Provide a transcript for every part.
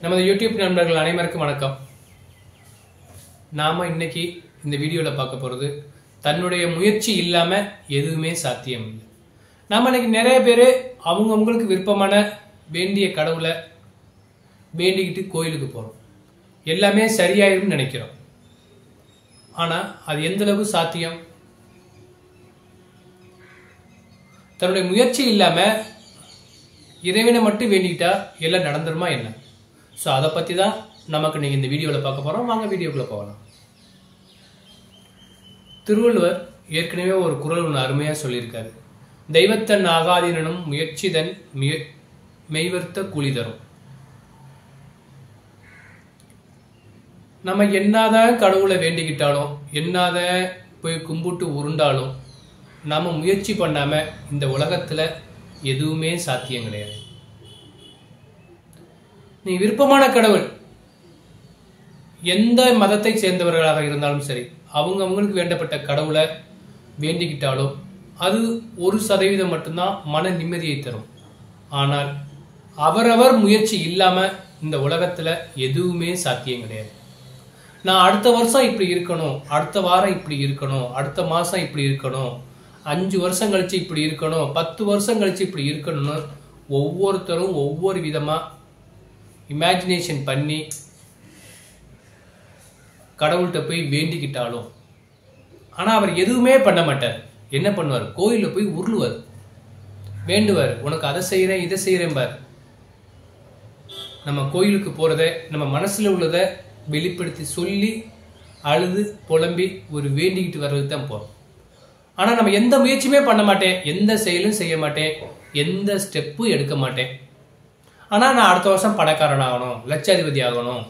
நமது யூடியூப் நண்பர்கள் அனைவருக்கும் வணக்கம். நாம இன்னைக்கு இந்த வீடியோல பார்க்க போறது தன்னுடைய முயற்சி இல்லாம எதுவுமே சாத்தியம் இல்லை. நாம இன்னைக்கு நிறைய பேர் அவங்களுக்கு விருப்பமான வேண்டிய கடவுளை வேண்டிக்கிட்டு கோயிலுக்கு போறோம். எல்லாமே சரியாயிரும் நினைக்கிறோம். ஆனா அது எந்த அளவு சாத்தியம்? தன்னுடைய முயற்சி இல்லாம இறைவனை மட்டும் வேண்டிக்கிட்டா எல்லாம் நடந்துருமா என்ன? ஸோ அதை பற்றி தான் நமக்கு நீங்கள் இந்த வீடியோவில் பார்க்க போகிறோம். வாங்க வீடியோக்குள்ளே போகலாம். திருவள்ளுவர் ஏற்கனவே ஒரு குறள் ஒன்று அருமையாக சொல்லியிருக்காரு. தெய்வத்தன் ஆகாதீனும் முயற்சிதன் மெய்வர்த்த கூலி தரும். நம்ம என்னதான் கடவுளை வேண்டிக்கிட்டாலும் என்னதான் போய் கும்பிட்டு உருண்டாலும் நாம முயற்சி பண்ணாம இந்த உலகத்துல எதுவுமே சாத்தியம் கிடையாது. நீ விருப்பமான கடவுள் எந்த மதத்தை சேர்ந்தவர்களாக இருந்தாலும் சரி, அவங்களுக்கு வேண்டப்பட்ட கடவுளை வேண்டிக்கிட்டாலும் அது 1% மட்டும்தான் மன நிம்மதியை தரும். ஆனால் அவரவர் முயற்சி இல்லாம இந்த உலகத்துல எதுவுமே சாத்தியம் கிடையாது. நான் அடுத்த வருஷம் இப்படி இருக்கணும், அடுத்த வாரம் இப்படி இருக்கணும், அடுத்த மாசம் இப்படி இருக்கணும், 5 வருஷம் கழிச்சு இப்படி இருக்கணும், 10 வருஷம் கழிச்சு இப்படி இருக்கணும்னு ஒவ்வொருத்தரும் ஒவ்வொரு விதமா இமேஜினேஷன் பண்ணி கடவுள்கிட்ட போய் வேண்டிக்கிட்டாலும் ஆனா அவர் எதுவுமே பண்ண மாட்டார். என்ன பண்ணுவார்? கோயிலில் போய் உருளுவார், வேண்டுவார், உனக்கு அதை செய்யறேன் இதை செய்யறேன் பார். நம்ம கோயிலுக்கு போறத நம்ம மனசுல உள்ளதை வெளிப்படுத்தி சொல்லி அழுது புலம்பி ஒரு வேண்டிக்கிட்டு வர்றதுக்கு தான் போறோம். ஆனா நம்ம எந்த முயற்சியுமே பண்ண மாட்டேன், எந்த செயலும் செய்ய மாட்டேன், எந்த ஸ்டெப்பும் எடுக்க மாட்டேன். ஆனா நான் அடுத்த வருஷம் பணக்காரன் ஆகணும், லட்சாதிபதி ஆகணும்,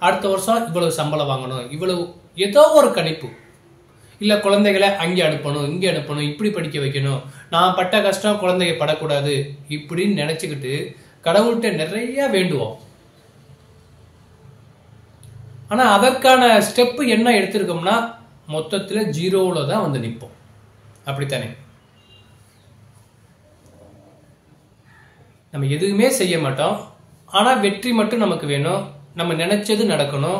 அடுத்த வருஷம் இவ்வளவு சம்பளம் வாங்கணும், இவ்வளவு ஏதோ ஒரு கணிப்பு, இல்ல குழந்தைகளை அங்கே அனுப்பணும், இங்கே அனுப்பணும், இப்படி படிக்க வைக்கணும், நான் பட்ட கஷ்டம் குழந்தைங்க படக்கூடாது இப்படின்னு நினைச்சுக்கிட்டு கடவுள்கிட்ட நிறைய வேண்டுவோம். ஆனா அதற்கான ஸ்டெப் என்ன எடுத்திருக்கோம்னா மொத்தத்துல 0ல தான் வந்து நிற்போம். அப்படித்தானே? நம்ம எதுவுமே செய்ய மாட்டோம். ஆனா வெற்றி மட்டும் நமக்கு வேணும், நம்ம நினைச்சது நடக்கணும்.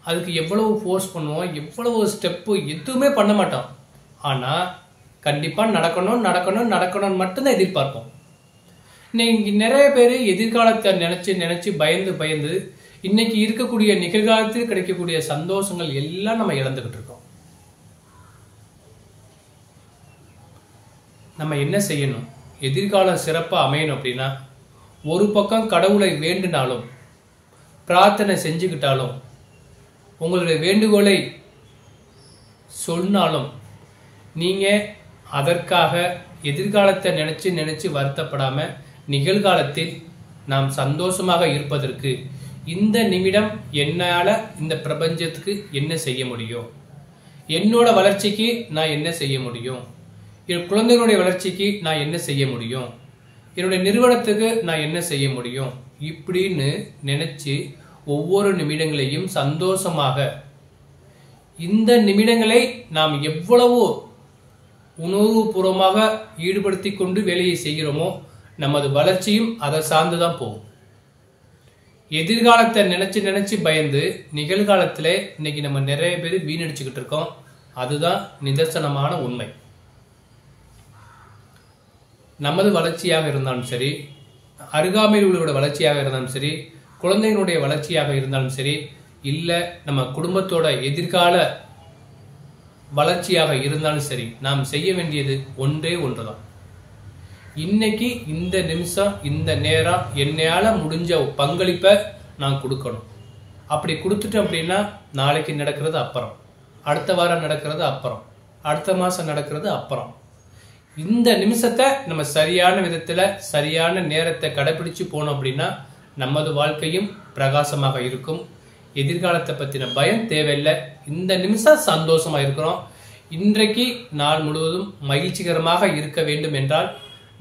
அதுக்கு எவ்வளவு ஃபோர்ஸ் பண்ணுவோம், எவ்வளவு ஸ்டெப்பு, எதுவுமே பண்ண மாட்டோம். ஆனா கண்டிப்பா நடக்கணும் நடக்கணும் நடக்கணும்னு மட்டும்தான் எதிர்பார்ப்போம். இன்னைக்கு நிறைய பேர் எதிர்காலத்தை நினைச்சு நினைச்சு பயந்து பயந்து இன்னைக்கு இருக்கக்கூடிய நிகழ்காலத்தில் கிடைக்கக்கூடிய சந்தோஷங்கள் எல்லாம் நம்ம இழந்துகிட்டு இருக்கோம். நம்ம என்ன செய்யணும்? எதிர்காலம் சிறப்பா அமையணும் அப்படின்னா ஒரு பக்கம் கடவுளை வேண்டினாலும் பிரார்த்தனை செஞ்சுக்கிட்டாலும் உங்களுடைய வேண்டுகோளை சொன்னாலும் நீங்க அதற்காக எதிர்காலத்தை நினைச்சு நினைச்சு வருத்தப்படாம நிகழ்காலத்தில் நாம் சந்தோஷமாக இருப்பதற்கு இந்த நிமிடம் என்னால இந்த பிரபஞ்சத்துக்கு என்ன செய்ய முடியும், என்னோட வளர்ச்சிக்கு நான் என்ன செய்ய முடியும், என் குழந்தைகளுடைய வளர்ச்சிக்கு நான் என்ன செய்ய முடியும், என்னுடைய நிறுவனத்துக்கு நான் என்ன செய்ய முடியும், இப்படின்னு நினைச்சு ஒவ்வொரு நிமிடங்களையும் சந்தோஷமாக இந்த நிமிடங்களை நாம் எவ்வளவு உணர்வுபூர்வமாக ஈடுபடுத்தி கொண்டு வேலையை செய்கிறோமோ நமது வளர்ச்சியும் அதை சார்ந்துதான் போகும். எதிர்காலத்தை நினைச்சு நினைச்சு பயந்து நிகழ்காலத்துல இன்னைக்கு நம்ம நிறைய பேர் வீணடிச்சுக்கிட்டு இருக்கோம். அதுதான் நிதர்சனமான உண்மை. நமது வளர்ச்சியாக இருந்தாலும் சரி, அருகாமையில் உள்ளவருடைய வளர்ச்சியாக இருந்தாலும் சரி, குழந்தைகளுடைய வளர்ச்சியாக இருந்தாலும் சரி, இல்ல நம்ம குடும்பத்தோட எதிர்கால வளர்ச்சியாக இருந்தாலும் சரி, நாம் செய்ய வேண்டியது ஒன்றே ஒன்றுதான். இன்னைக்கு இந்த நிமிஷம் இந்த நேரம் என்னால முடிஞ்ச பங்களிப்பை நான் கொடுக்கணும். அப்படி கொடுத்துட்டோம் அப்படின்னா நாளைக்கு நடக்கிறது அப்புறம், அடுத்த வாரம் நடக்கிறது அப்புறம், அடுத்த மாசம் நடக்கிறது அப்புறம். இந்த நிமிஷத்தை நம்ம சரியான விதத்துல சரியான நேரத்தை கடைபிடிச்சு போனோம் அப்படின்னா நமது வாழ்க்கையும் பிரகாசமாக இருக்கும். எதிர்காலத்தை பத்தின பயம் தேவையில்லை. இந்த நிமிஷம் சந்தோஷமா இருக்கிறோம். இன்றைக்கு நாள் முழுவதும் மகிழ்ச்சிகரமாக இருக்க வேண்டும் என்றால்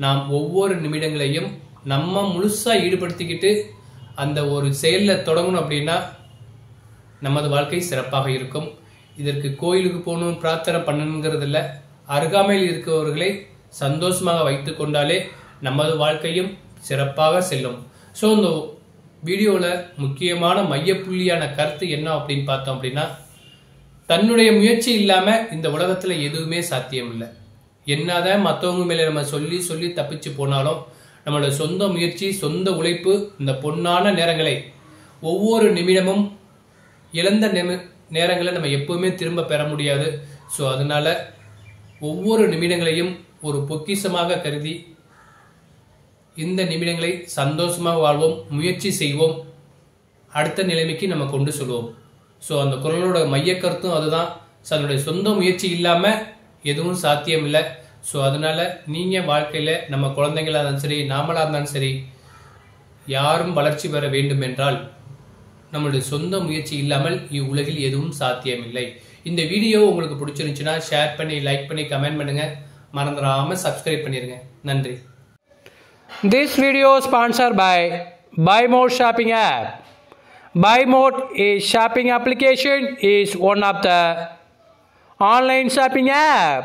நாம் ஒவ்வொரு நிமிடங்களையும் நம்ம முழுசா ஈடுபடுத்திக்கிட்டு அந்த ஒரு செயல்ல தொடங்கணும் அப்படின்னா நமது வாழ்க்கை சிறப்பாக இருக்கும். இதற்கு கோயிலுக்கு போகணும், பிரார்த்தனை பண்ணணுங்கிறது இல்லை. அருகாமையில் இருக்கிறவர்களை சந்தோஷமாக வைத்துக் கொண்டாலே நமது வாழ்க்கையும் சிறப்பாக செல்லும். ஸோ இந்த வீடியோவில் முக்கியமான மையப்புள்ளியான கருத்து என்ன அப்படின்னு பார்த்தோம் அப்படின்னா, தன்னுடைய முயற்சி இல்லாமல் இந்த உலகத்தில் எதுவுமே சாத்தியம் இல்லை. என்னதான் மற்றவங்க மேலே நம்ம சொல்லி சொல்லி தப்பிச்சு போனாலும் நம்மளோட சொந்த முயற்சி, சொந்த உழைப்பு, இந்த பொன்னான நேரங்களை ஒவ்வொரு நிமிடமும் இழந்த நேரங்களை நம்ம எப்பவுமே திரும்ப பெற முடியாது. ஸோ அதனால ஒவ்வொரு நிமிடங்களையும் ஒரு பொக்கிஷமாக கருதி இந்த நிமிடங்களை சந்தோஷமாக வாழ்வோம், முயற்சி செய்வோம், அடுத்த நிலைமைக்கு நம்ம கொண்டு சொல்லுவோம். ஸோ அந்த குரலோட மைய கருத்தும் அதுதான். ஸோ அதனுடைய சொந்த முயற்சி இல்லாமல் எதுவும் சாத்தியம் இல்லை. ஸோ அதனால நீங்கள் வாழ்க்கையில் நம்ம குழந்தைங்களாக இருந்தாலும் சரி, நாமளாக இருந்தாலும் சரி, யாரும் வளர்ச்சி பெற வேண்டும் என்றால் நம்மளுடைய சொந்த முயற்சி இல்லாமல் இவ்வுலகில் எதுவும் சாத்தியமில்லை. இந்த வீடியோ உங்களுக்கு பிடிச்சிருந்துச்சுன்னா ஷேர் பண்ணி, லைக் பண்ணி, கமெண்ட் பண்ணுங்க. மறந்துடாம சப்ஸ்கிரைப் பண்ணிருங்க. நன்றி. This video sponsored by Buy More Shopping app. Buy More is shopping application is one of the online shopping app.